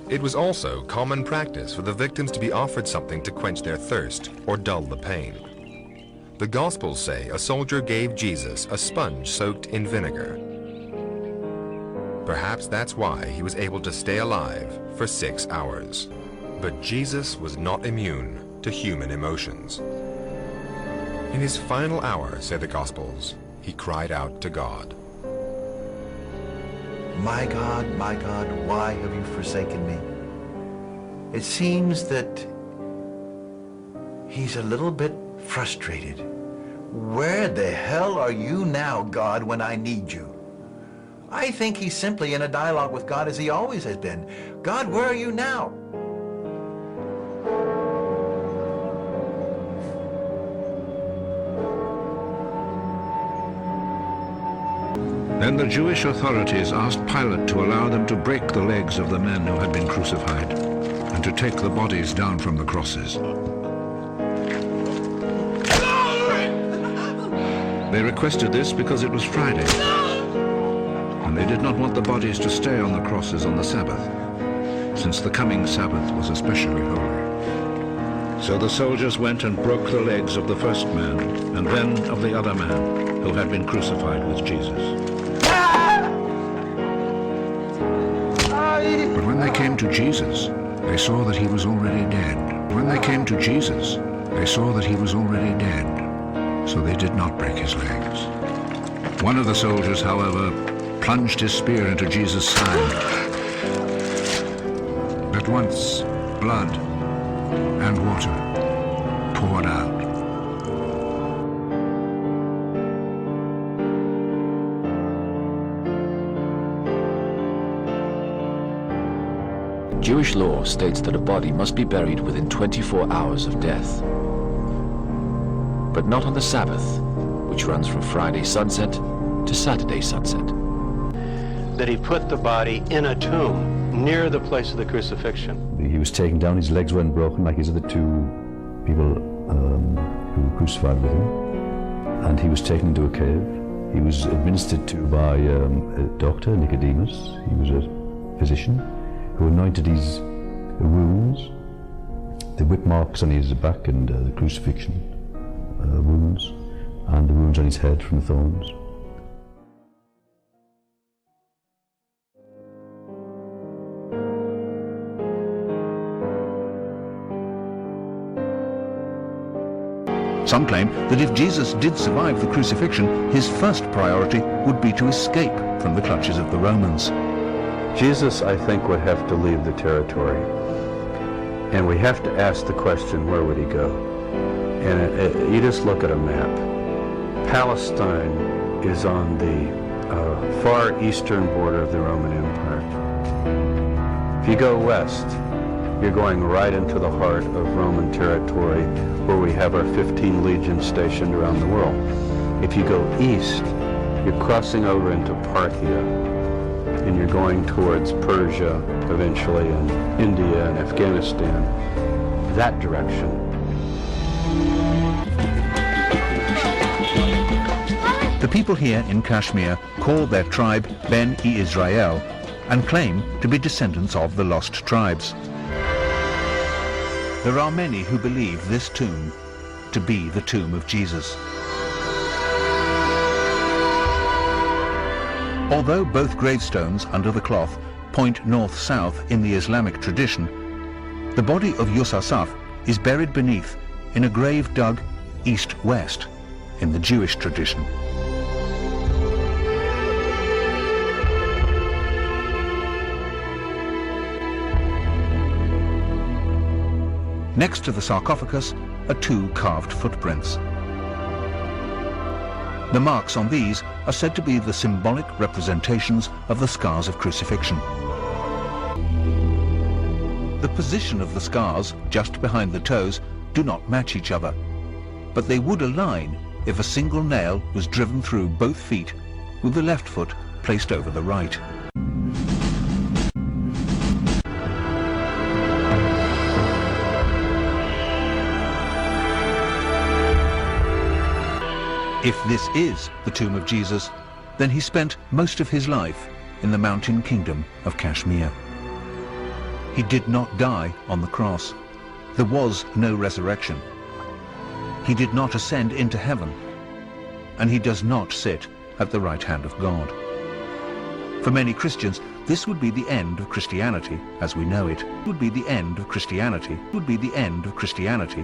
It was also common practice for the victims to be offered something to quench their thirst or dull the pain. The Gospels say a soldier gave Jesus a sponge soaked in vinegar. Perhaps that's why he was able to stay alive for 6 hours. But Jesus was not immune to human emotions. In his final hour, say the Gospels, he cried out to God. My God, why have you forsaken me? It seems that he's a little bit frustrated. Where the hell are you now, God, when I need you? I think he's simply in a dialogue with God as he always has been. God, where are you now? Then the Jewish authorities asked Pilate to allow them to break the legs of the men who had been crucified and to take the bodies down from the crosses. They requested this because it was Friday, and they did not want the bodies to stay on the crosses on the Sabbath, since the coming Sabbath was especially holy. So the soldiers went and broke the legs of the first man and then of the other man who had been crucified with Jesus. But when they came to Jesus, they saw that he was already dead. When they came to Jesus, they saw that he was already dead, so they did not break his legs. One of the soldiers, however, plunged his spear into Jesus' side. At once, blood and water poured out. Jewish law states that a body must be buried within 24 hours of death, but not on the Sabbath, which runs from Friday sunset to Saturday sunset. That he put the body in a tomb near the place of the crucifixion. He was taken down, his legs weren't broken like his other two people who were crucified with him, and he was taken into a cave. He was administered to by a doctor, Nicodemus. He was a physician who anointed his wounds, the whip marks on his back and the crucifixion wounds, and the wounds on his head from the thorns. Some claim that if Jesus did survive the crucifixion, his first priority would be to escape from the clutches of the Romans. Jesus, I think, would have to leave the territory. And we have to ask the question, where would he go? And you just look at a map. Palestine is on the far eastern border of the Roman Empire. If you go west, you're going right into the heart of Roman territory, where we have our 15 legions stationed around the world. If you go east, you're crossing over into Parthia, and you're going towards Persia eventually, and India and Afghanistan, that direction. The people here in Kashmir call their tribe Ben-e-Israel and claim to be descendants of the lost tribes. There are many who believe this tomb to be the tomb of Jesus. Although both gravestones under the cloth point north-south in the Islamic tradition, the body of Yusasaf is buried beneath in a grave dug east-west in the Jewish tradition. Next to the sarcophagus are two carved footprints. The marks on these are said to be the symbolic representations of the scars of crucifixion. The position of the scars, just behind the toes, do not match each other, but they would align if a single nail was driven through both feet, with the left foot placed over the right. If this is the tomb of Jesus, then he spent most of his life in the mountain kingdom of Kashmir. He did not die on the cross. There was no resurrection. He did not ascend into heaven, and he does not sit at the right hand of God. For many Christians, this would be the end of Christianity as we know it. It would be the end of Christianity. It would be the end of Christianity.